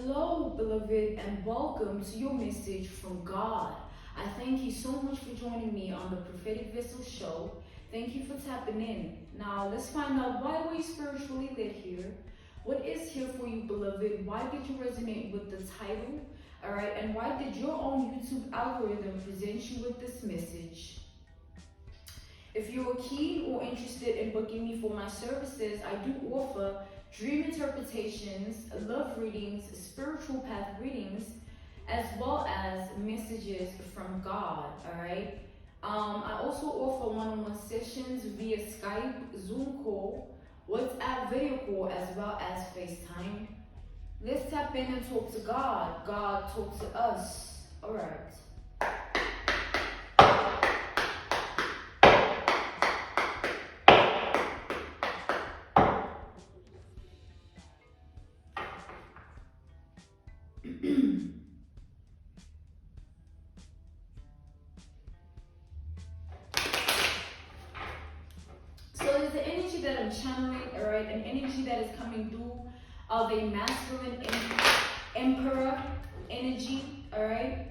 Hello, beloved, and welcome to your message from God. I thank you so much for joining me on the Prophetic Vessel Show. Thank you for tapping in. Now, let's find out why we're spiritually led here. What is here for you, beloved? Why did you resonate with the title? All right, and why did your own YouTube algorithm present you with this message? If you're keen or interested in booking me for my services, I do offer dream interpretations, love readings, spiritual path readings, as well as messages from God, all right? I also offer one-on-one sessions via Skype, Zoom call, WhatsApp video call, as well as FaceTime. Let's tap in and talk to God. God talk to us, all right? So there's the energy that I'm channeling, all right, an energy that is coming through of a masculine emperor energy, all right.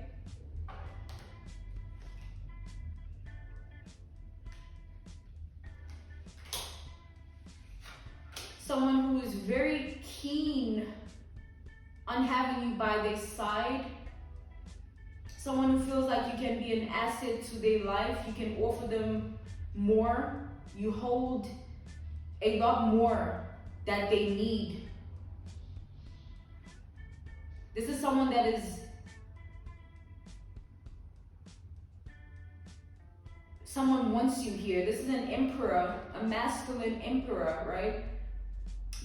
Someone who is very keen on having you by their side. Someone who feels like you can be an asset to their life. You can offer them more. You hold a lot more that they need. This is someone that is someone wants you here. This is an emperor, a masculine emperor, right?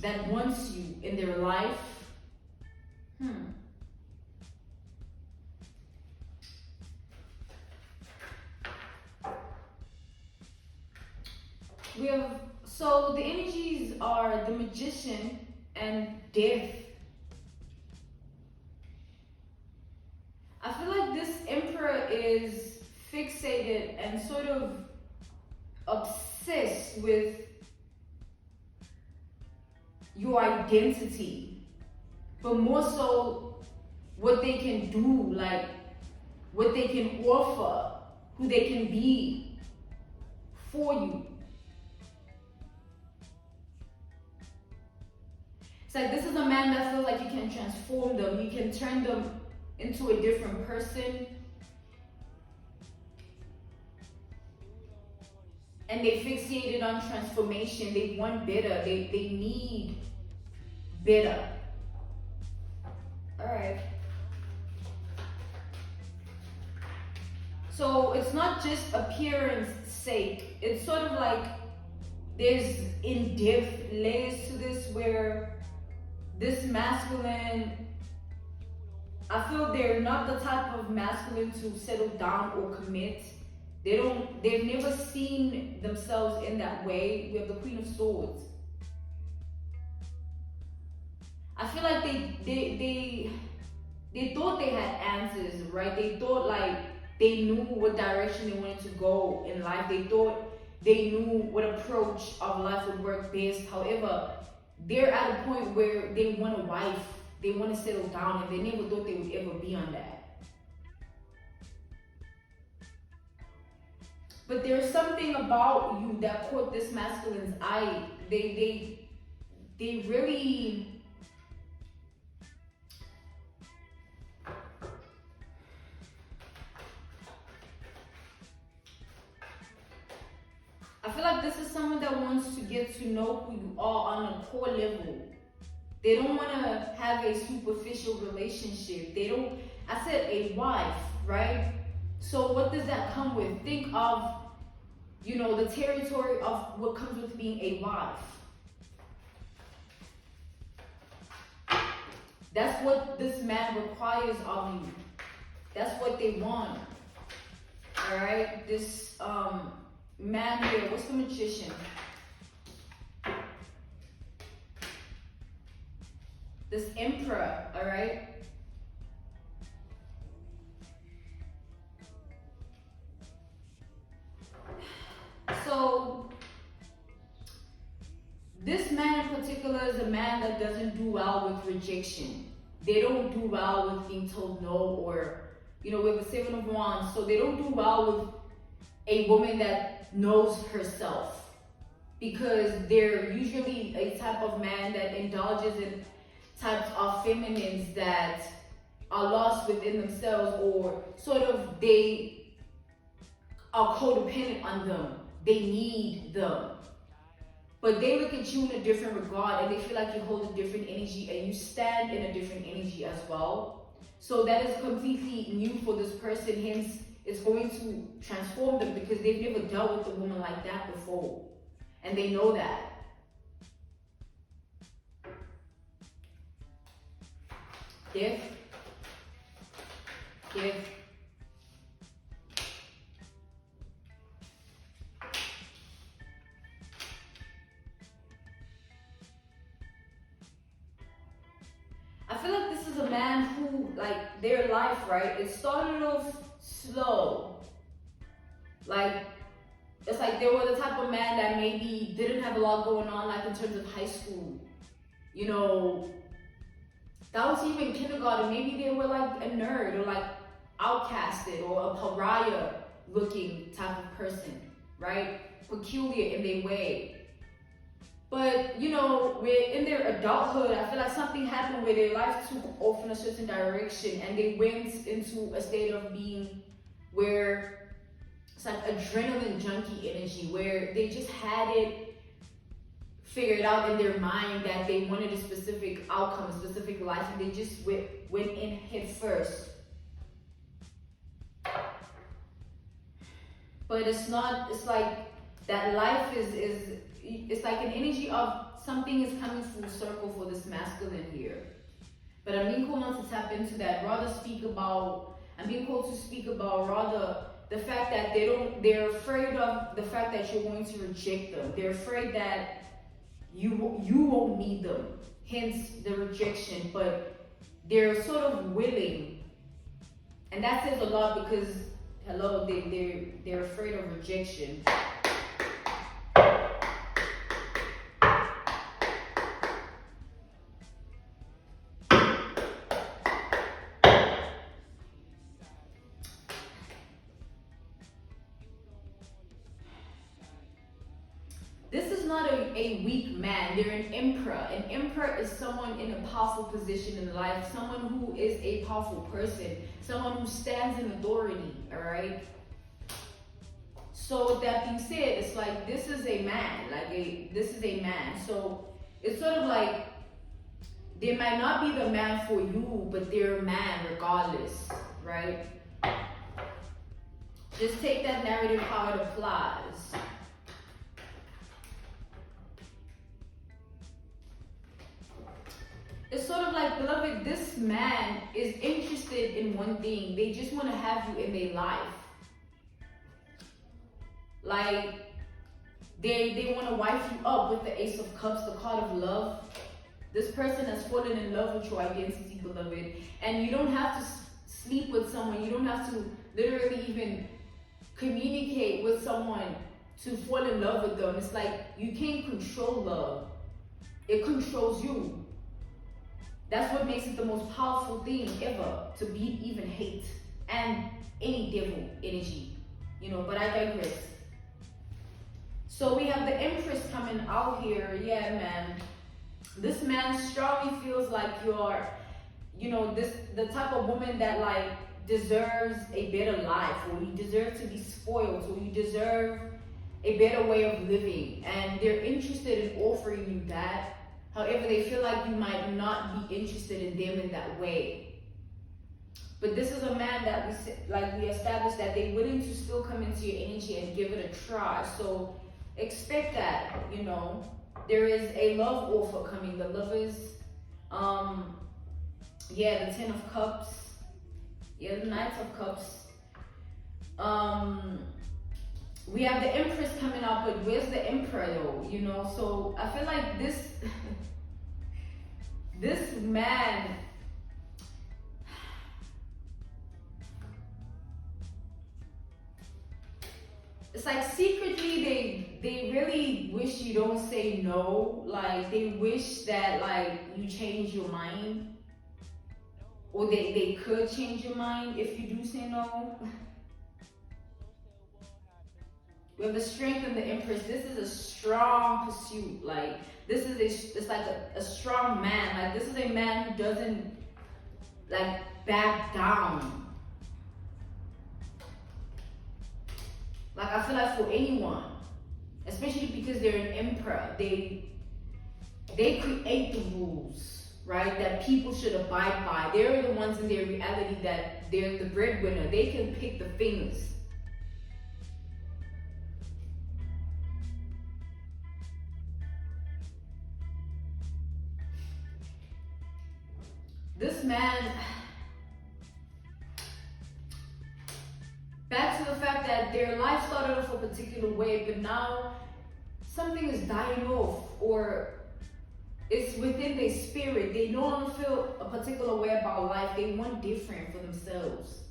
That wants you in their life. We have, so the energies are the magician and death. I feel like this emperor is fixated and sort of obsessed with your identity, but more so what they can do, like what they can offer, who they can be for you. It's like this is a man that feels like you can transform them, you can turn them into a different person. And they fixated on transformation. They want better. They need better. All right. So it's not just appearance sake. It's sort of like there's in-depth layers to this where this masculine, I feel they're not the type of masculine to settle down or commit. They've never seen themselves in that way. We have the Queen of Swords. I feel like they thought they had answers, right? They thought like they knew what direction they wanted to go in life. They thought they knew what approach of life would work best. However, they're at a point where they want a wife. They want to settle down, and they never thought they would ever be on that. But there's something about you that caught this masculine's eye. They really, I feel like this is someone that wants to get to know who you are on a core level. They don't want to have a superficial relationship. They don't, I said a wife, right? So what does that come with? Think of, you know, the territory of what comes with being a wife. That's what this man requires of you. That's what they want. All right? This man here, what's the magician? This emperor, all right? So this man in particular is a man that doesn't do well with rejection. they don't do well with being told no, or with the Seven of Wands, so they don't do well with a woman that knows herself, because they're usually a type of man that indulges in types of feminines that are lost within themselves, or sort of they are codependent on them. They need them. But they look at you in a different regard, and they feel like you hold a different energy and you stand in a different energy as well. So that is completely new for this person, hence it's going to transform them, because they've never dealt with a woman like that before. And they know that. If I feel like this is a man who, like, their life, right? It started off slow. Like, it's like they were the type of man that maybe didn't have a lot going on, like in terms of high school. That was even kindergarten. Maybe they were like a nerd, or like outcasted, or a pariah looking type of person, right? Peculiar in their way. But, we're in their adulthood, I feel like something happened where their life took off in a certain direction, and they went into a state of being where it's like adrenaline junkie energy, where they just had it figured out in their mind that they wanted a specific outcome, a specific life, and they just went in head first. But it's like that life is it's like an energy of something is coming full circle for this masculine here. But I'm being called not to tap into that. I'm being called to speak about rather the fact that they're afraid of the fact that you're going to reject them. They're afraid that you won't need them, hence the rejection. But they're sort of willing, and that says a lot, because they're afraid of rejection. This is not a weak man. They're an emperor. An emperor is someone in a powerful position in life, someone who is a powerful person, someone who stands in authority, all right? So with that being said, it's like this is a man, So it's sort of like they might not be the man for you, but they're a man regardless, right? Just take that narrative how it applies. It's sort of like, beloved, this man is interested in one thing. They just want to have you in their life. Like, they want to wife you up with the Ace of Cups, the card of love. This person has fallen in love with your identity, beloved. And you don't have to sleep with someone. You don't have to literally even communicate with someone to fall in love with them. It's like you can't control love. It controls you. That's what makes it the most powerful thing ever, to beat even hate and any devil energy, but I digress. So we have the Empress coming out here. Yeah, man. This man strongly feels like you're, the type of woman that like deserves a better life, or you deserve to be spoiled, or you deserve a better way of living. And they're interested in offering you that. However, they feel like you might not be interested in them in that way. But this is a man that we established that they're willing to still come into your energy and give it a try. So expect that, There is a love offer coming. The Lovers, the Ten of Cups, the Knights of Cups. We have the Empress coming up, but where's the Emperor though? So I feel like this man, it's like secretly they really wish you don't say no. Like they wish that like you change your mind. or they could change your mind if you do say no. We have the strength and the Empress. This is a strong pursuit. Like, this is it's like a strong man. Like, this is a man who doesn't like back down. Like, I feel like for anyone, especially because they're an emperor, they create the rules, right? That people should abide by. They're the ones in their reality that they're the breadwinner. They can pick the fingers. This man, back to the fact that their life started off a particular way, but now something is dying off, or it's within their spirit. They no longer feel a particular way about life. They want different for themselves.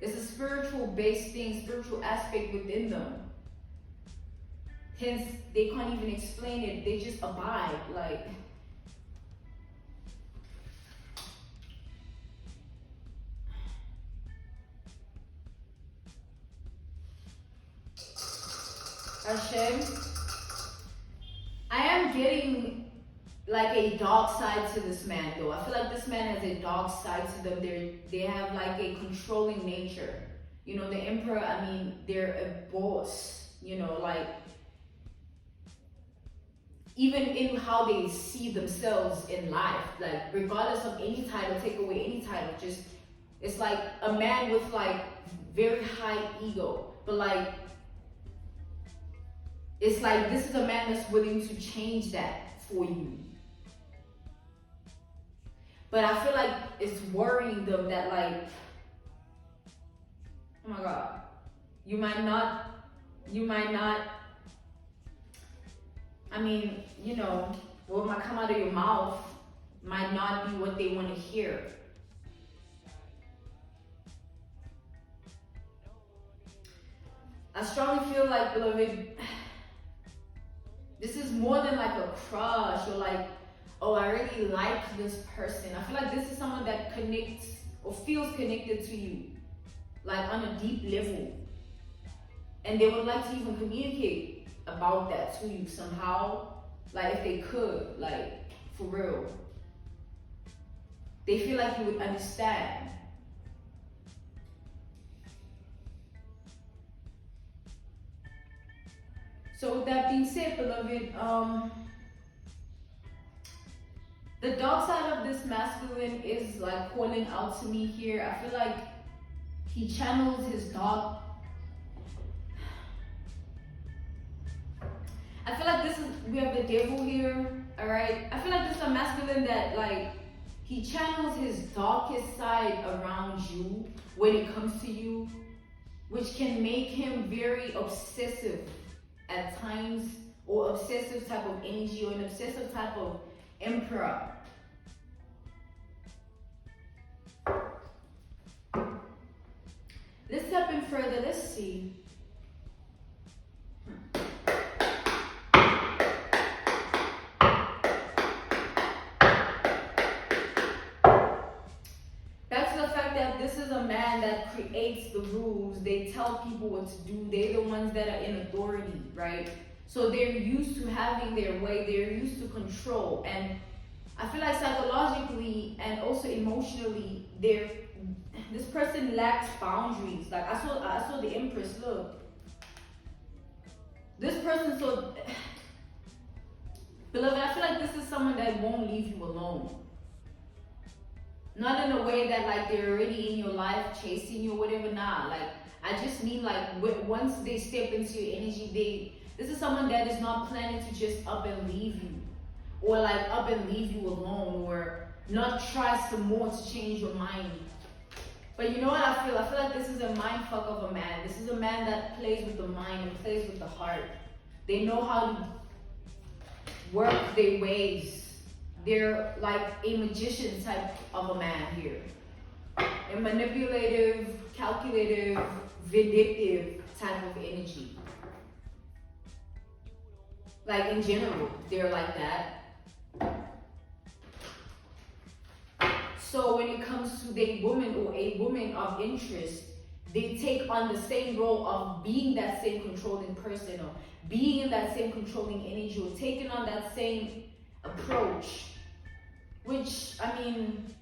It's a spiritual based thing, spiritual aspect within them. Hence, they can't even explain it. They just abide. Like, Hashem, I am getting like a dark side to this man though. I feel like this man has a dark side to them. They have like a controlling nature. You know, the emperor, I mean, they're a boss, you know, like even in how they see themselves in life, like regardless of any title, take away any title, just it's like a man with like very high ego, but like it's like this is a man that's willing to change that for you. But I feel like it's worrying them that like, oh my God, you might not, I mean, you know, what might come out of your mouth might not be what they want to hear. I strongly feel like, beloved, this is more than like a crush or like, oh, I really like this person. I feel like this is someone that connects or feels connected to you, like on a deep level. And they would like to even communicate about that to you somehow, like if they could, like for real. They feel like you would understand. So with that being said, beloved, the dark side of this masculine is like calling out to me here. I feel like he channels his dark. I feel like we have the devil here, all right? I feel like this is a masculine that like, he channels his darkest side around you when it comes to you, which can make him very obsessive at times, or obsessive type of energy, or an obsessive type of emperor. Let's step in further, let's see. Back to the fact that this is a man that creates the rules. They tell people what to do. They're the ones that are in authority, right? So they're used to having their way. They're used to control. And I feel like psychologically and also emotionally, this person lacks boundaries. Like I saw the Empress. Look, this person. So, beloved, I feel like this is someone that won't leave you alone. Not in a way that like they're already in your life chasing you or whatever. Nah, like I just mean like once they step into your energy, this is someone that is not planning to just up and leave you, or like up and leave you alone, or not try some more to change your mind. But you know what I feel? I feel like this is a mind fuck of a man. This is a man that plays with the mind and plays with the heart. They know how to work their ways. They're like a magician type of a man here. A manipulative, calculative, vindictive type of energy. Like in general, they're like that. So when it comes to a woman of interest, they take on the same role of being that same controlling person, or being in that same controlling energy, or taking on that same approach, which, I mean,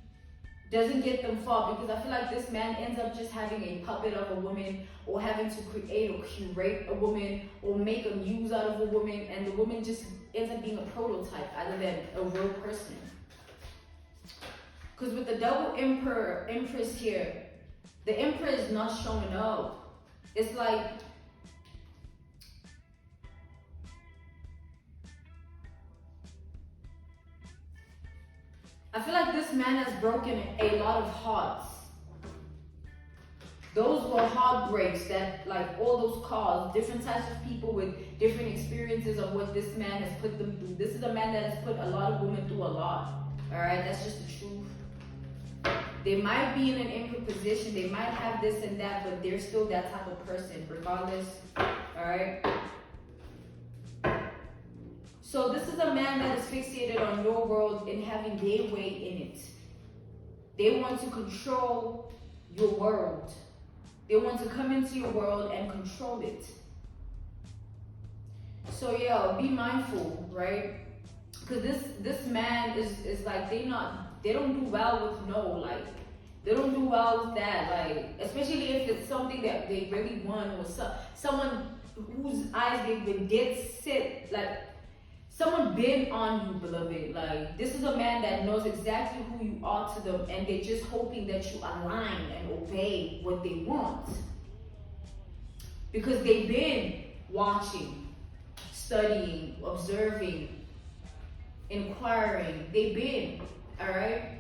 doesn't get them far, because I feel like this man ends up just having a puppet of a woman, or having to create or curate a woman, or make a muse out of a woman, and the woman just ends up being a prototype other than a real person. Because with the double empress here, the emperor is not showing up. It's like, I feel like this man has broken a lot of hearts. Those were heartbreaks that, like, all those calls, different types of people with different experiences of what this man has put them through. This is a man that has put a lot of women through a lot. All right, that's just the truth. They might be in an emperor position, they might have this and that, but they're still that type of person, regardless. All right. So this is a man that is fixated on your world and having their way in it. They want to control your world. They want to come into your world and control it. So yeah, be mindful, right? Because this man is like, they don't do well with no, like, they don't do well with that, like, especially if it's something that they really want, or someone whose eyes they've been dead set, like, someone been on you, beloved. Like, this is a man that knows exactly who you are to them, and they're just hoping that you align and obey what they want. Because they've been watching, studying, observing, inquiring. They've been, all right?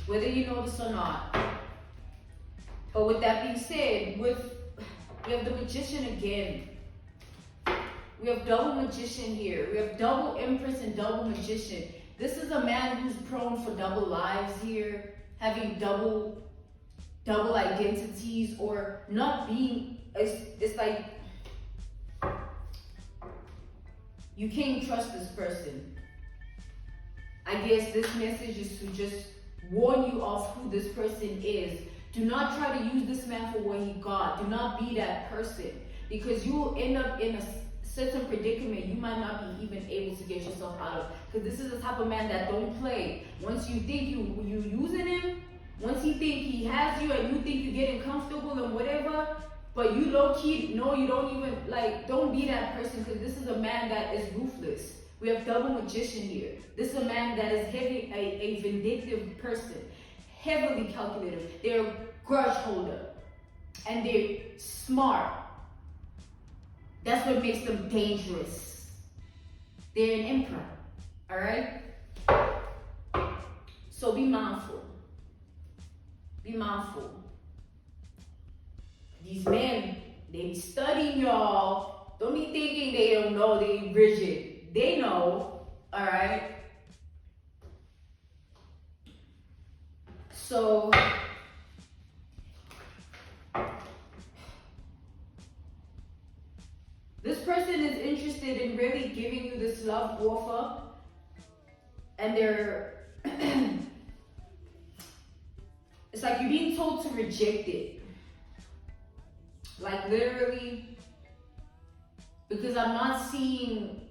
Whether you know this or not. But with that being said, we have the magician again. We have double magician here. We have double empress and double magician. This is a man who's prone for double lives here, having double identities, or not being, it's like, you can't trust this person. I guess this message is to just warn you of who this person is. Do not try to use this man for what he got. Do not be that person, because you will end up in a certain predicament you might not be even able to get yourself out of. Because this is the type of man that don't play. Once you think you using him, once he think he has you, and you think you're getting comfortable and whatever, but you low-key, no, you don't even, like, don't be that person, because this is a man that is ruthless. We have double magician here. This is a man that is heavy, a vindictive person, heavily calculative. They're a grudge holder, and they're smart. That's what makes them dangerous. They're an emperor, all right? So be mindful. Be mindful. These men, they be studying y'all. Don't be thinking they don't know, they rigid. They know, all right? So, this person is interested in really giving you this love offer, and they're, it's like you're being told to reject it. Like, literally, because I'm not seeing,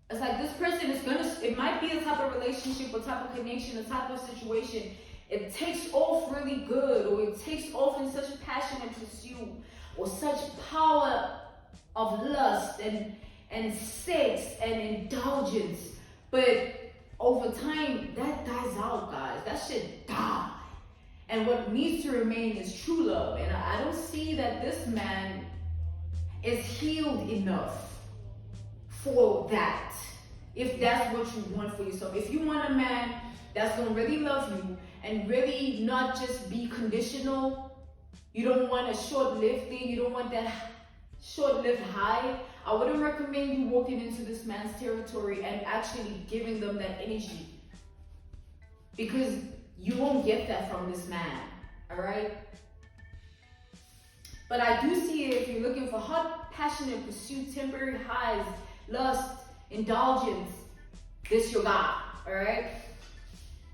it's like this person is it might be a type of relationship, or type of connection, a type of situation. It takes off really good, or it takes off in such passionate pursuit, or such power of lust and sex and indulgence. But over time, that dies out, guys. That shit dies. And what needs to remain is true love. And I don't see that this man is healed enough for that. If that's what you want for yourself. If you want a man that's gonna really love you and really not just be conditional, you don't want a short-lived thing, you don't want that short-lived high, I wouldn't recommend you walking into this man's territory and actually giving them that energy. Because you won't get that from this man, all right? But I do see it if you're looking for hot, passionate pursuit, temporary highs, lust, indulgence, this your God, all right?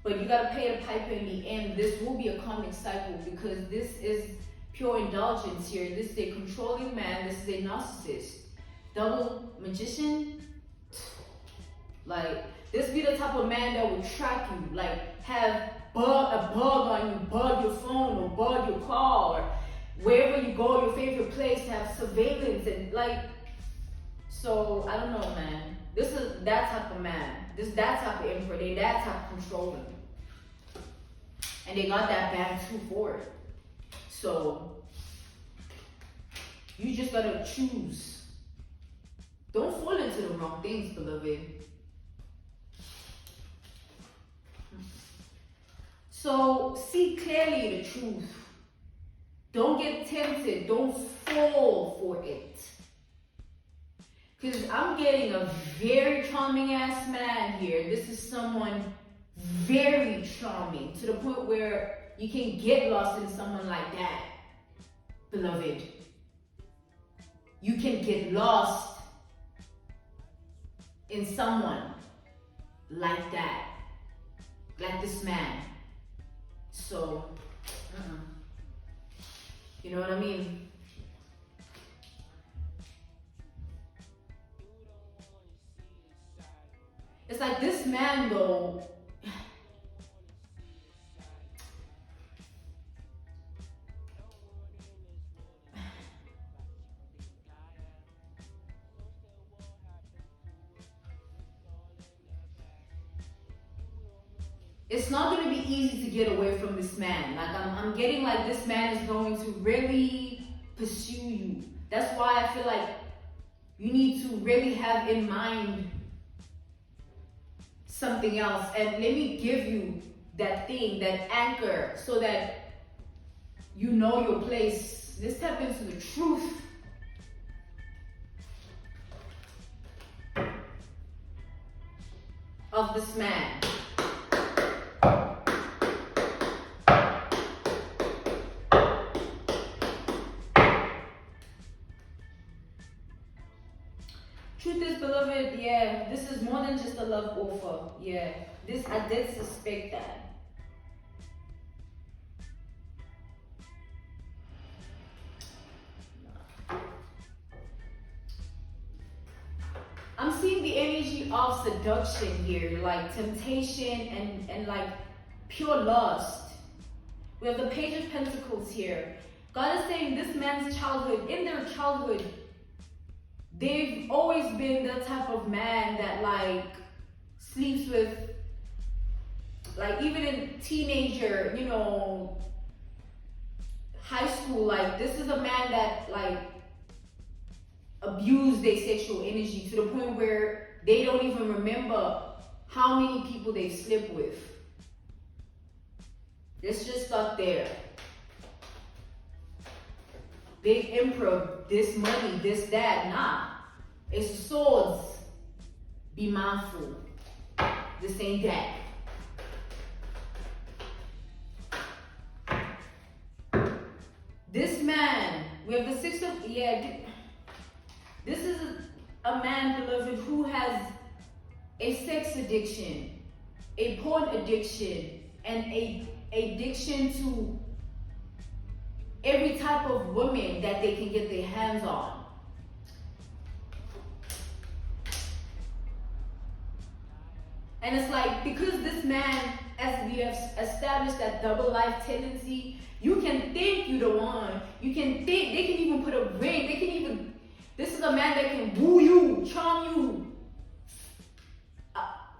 But you gotta pay the piper in the end. This will be a karmic cycle because this is pure indulgence here. This is a controlling man. This is a narcissist. Double magician. Like, this be the type of man that will track you. Like, have a bug on you, bug your phone or bug your car or wherever you go, your favorite place, have surveillance and like, so I don't know, man. This is that type of man. This that type of emperor. They that type of controlling. And they got that bad too for it. So you just gotta choose. Don't fall into the wrong things, beloved. So see clearly the truth. Don't get tempted. Don't fall for it. Because I'm getting a very charming ass man here. This is someone very charming to the point where you can get lost in someone like that, beloved. You can get lost in someone like that, like this man. So, you know what I mean? It's like this man though, it's not going to be easy to get away from this man. Like I'm getting like this man is going to really pursue you. That's why I feel like you need to really have in mind something else. And let me give you that thing, that anchor, so that you know your place. Let's tap into the truth. Of this man. Truth is, beloved, yeah, this is more than just a love offer. Yeah, this, I did suspect that. I'm seeing the energy of seduction here, like temptation and like pure lust. We have the Page of Pentacles here. God is saying this man's childhood, in their childhood, they've always been the type of man that like sleeps with, like even in teenager, you know, high school, like this is a man that like abused their sexual energy to the point where they don't even remember how many people they slept with. Let's just start there. Big emperor, this money, this, that, nah. It's swords. Be mindful. This ain't that. This man, we have the Six of, yeah, this is a man, beloved, who has a sex addiction, a porn addiction, and a addiction to every type of woman that they can get their hands on. And it's like, because this man, as we have established that double life tendency, you can think you the one. You can think, they can even put a ring, they can even, this is a man that can woo you, charm you,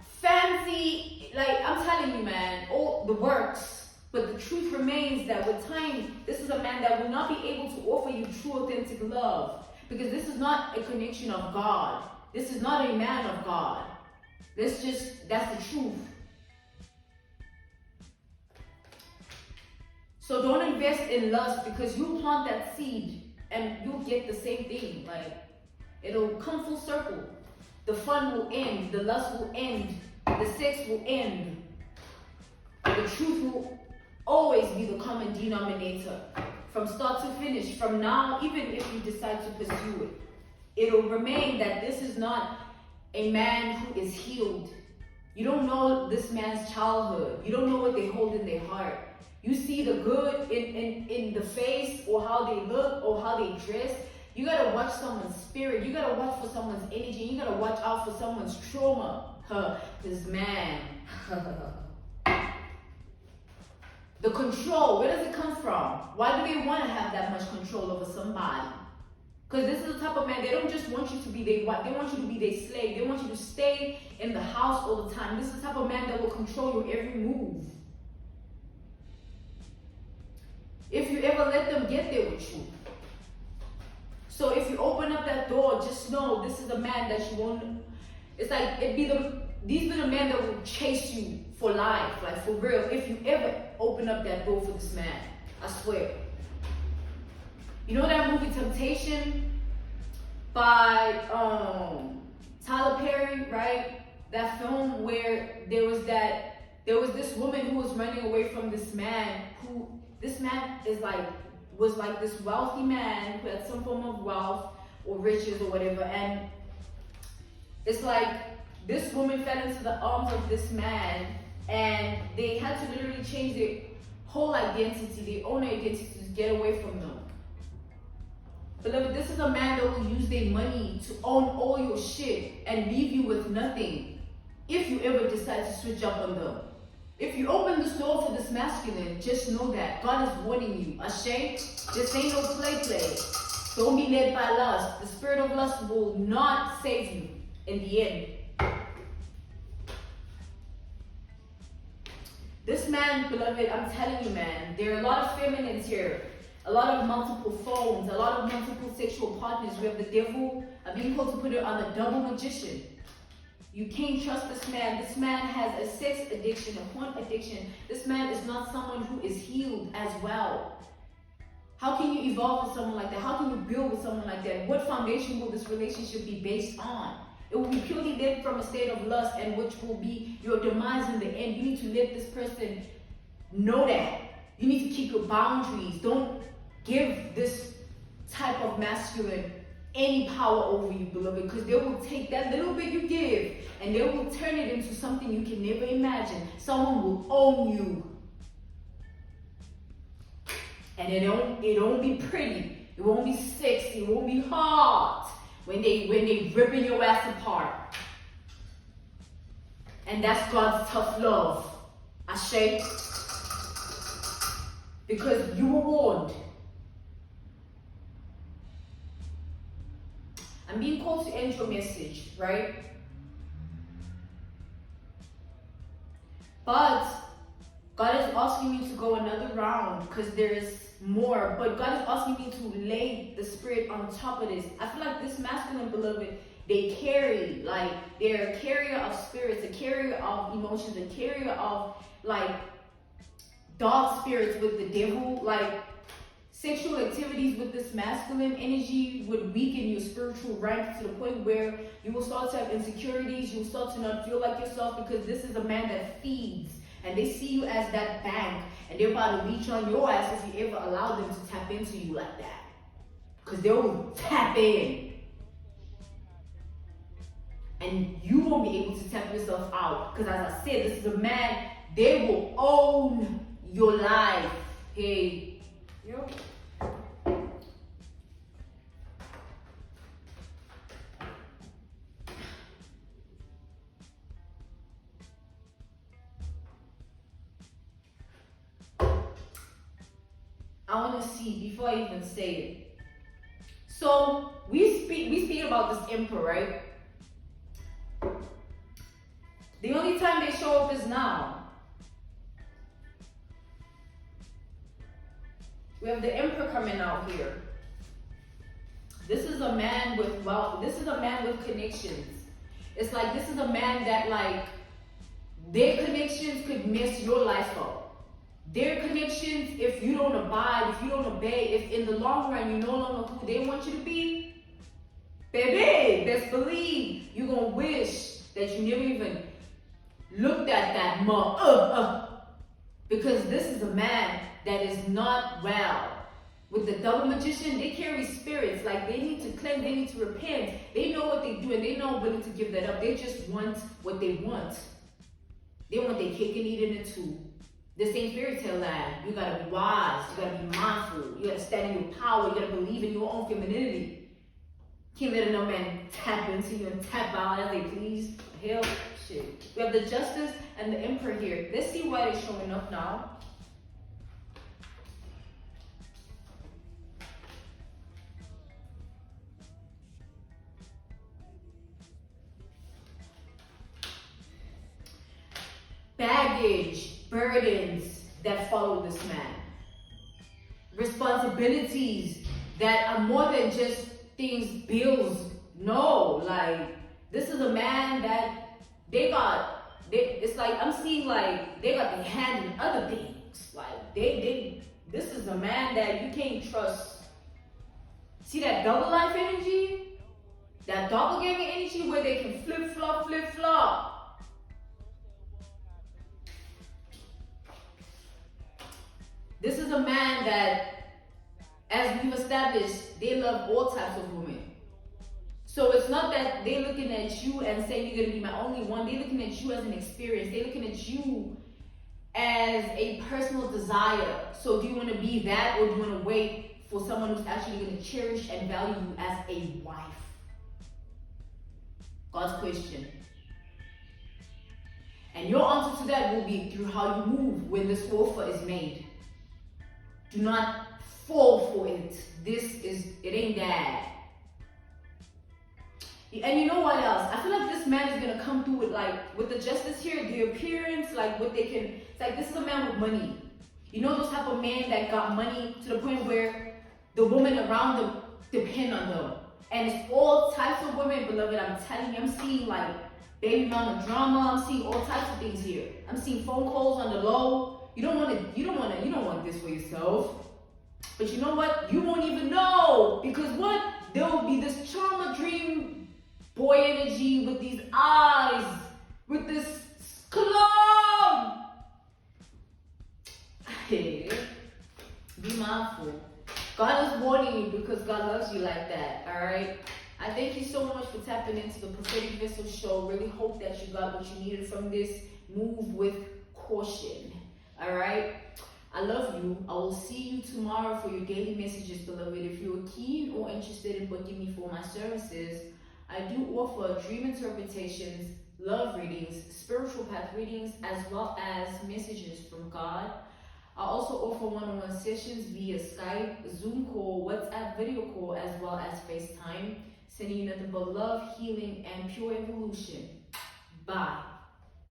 fancy, like I'm telling you, man, all the works. But the truth remains that with time, this is a man that will not be able to offer you true, authentic love. Because this is not a connection of God. This is not a man of God. That's the truth. So don't invest in lust, because you'll plant that seed and you'll get the same thing. Like, it'll come full circle. The fun will end, the lust will end, the sex will end. The truth will always be the common denominator from start to finish. From now, even if you decide to pursue it, it'll remain that this is not a man who is healed. You don't know this man's childhood. You don't know what they hold in their heart. You see the good in the face, or how they look, or how they dress. You gotta watch someone's spirit. You gotta watch for someone's energy. You gotta watch out for someone's trauma. This man. The control, where does it come from? Why do they want to have that much control over somebody? Because this is the type of man, they don't just want you to be their wife, they want you to be their slave. They want you to stay in the house all the time. This is the type of man that will control your every move. If you ever let them get there with you. So if you open up that door, just know this is a man that you won't, it's like, these are the men that will chase you for life, like for real. If you ever open up that door for this man, I swear. You know that movie Temptation by Tyler Perry, right? That film where there was this woman who was running away from this man was like this wealthy man who had some form of wealth or riches or whatever, and it's like this woman fell into the arms of this man, and they had to literally change their whole identity, their own identity, to get away from them. Beloved, this is a man that will use their money to own all your shit and leave you with nothing if you ever decide to switch up on them. If you open this door for this masculine, just know that God is warning you. Ashe, this ain't no play. Don't be led by lust. The spirit of lust will not save you in the end. This man, beloved, I'm telling you, man, there are a lot of feminines here. A lot of multiple phones, a lot of multiple sexual partners. We have the devil. I'm being called to put it on the double magician. You can't trust this man. This man has a sex addiction, a porn addiction. This man is not someone who is healed as well. How can you evolve with someone like that? How can you build with someone like that? What foundation will this relationship be based on? It will be purely led from a state of lust, and which will be your demise in the end. You need to let this person know that. You need to keep your boundaries. Don't give this type of masculine any power over you, beloved, because they will take that little bit you give and they will turn it into something you can never imagine. Someone will own you. And it won't be pretty. It won't be sexy. It won't be hot when they ripping your ass apart. And that's God's tough love. Ashe. Because you were warned. I'm being called to end your message, right? But God is asking me to go another round because there is more. But God is asking me to lay the spirit on top of this. I feel like this masculine, beloved, they carry, like, they're a carrier of spirits, a carrier of emotions, a carrier of, like, dark spirits with the devil. Like, sexual activities with this masculine energy would weaken your spiritual rank to the point where you will start to have insecurities. You will start to not feel like yourself, because this is a man that feeds. And they see you as that bank, and they're about to reach on your ass if you ever allow them to tap into you like that. Because they will tap in. And you won't be able to tap yourself out. Because as I said, this is a man, they will own your life. Hey, yo. I want to see before I even say it. So we speak about this emperor, right? The only time they show up is now. We have the emperor coming out here. This is a man with wealth. This is a man with connections. It's like this is a man that, like, their connections could mess your life up. Their connections, if you don't abide, if you don't obey, if in the long run you're no longer who they want you to be, baby, best believe you're going to wish that you never even looked at that because this is a man that is not well. with the double magician, they carry spirits. Like they need to cleanse, they need to repent. They know what they do and they're not willing to give that up. They just want what they want. They want their cake and eat it too. This ain't fairy tale land. You gotta be wise. You gotta be mindful. You gotta stand in your power. You gotta believe in your own femininity. Can't let no man tap into you and tap out as they please. Hell, shit. We have the Justice and the Emperor here. Let's see why they're showing up now. Baggage, burdens that follow this man. Responsibilities that are more than just things, bills. No, like this is a man that it's like I'm seeing like they got their hand in other things. Like this is a man that you can't trust. See that double life energy? That doppelganger energy where they can flip flop. This is a man that, as we've established, they love all types of women. So it's not that they're looking at you and saying you're gonna be my only one. They're looking at you as an experience. They're looking at you as a personal desire. So do you want to be that, or do you want to wait for someone who's actually going to cherish and value you as a wife? God's question. And your answer to that will be through how you move when this offer is made. Do not fall for it. It ain't that. And you know what else? I feel like this man is gonna come through with the Justice here, the appearance, it's like this is a man with money. You know those type of men that got money to the point where the women around them depend on them. And it's all types of women, beloved. I'm telling you, I'm seeing like baby mama drama. I'm seeing all types of things here. I'm seeing phone calls on the low. You don't want this for yourself. But you know what? You won't even know. Because what? There will be this trauma dream boy energy with these eyes, with this club. Hey, be mindful. God is warning you because God loves you like that, all right? I thank you so much for tapping into the Prophetic Vessel Show. Really hope that you got what you needed from this. Move with caution, all right? I love you. I will see you tomorrow for your daily messages, beloved. If you're keen or interested in booking me for my services, I do offer dream interpretations, love readings, spiritual path readings, as well as messages from God. I also offer one-on-one sessions via Skype, Zoom call, WhatsApp video call, as well as FaceTime, sending you nothing but love, healing, and pure evolution. Bye.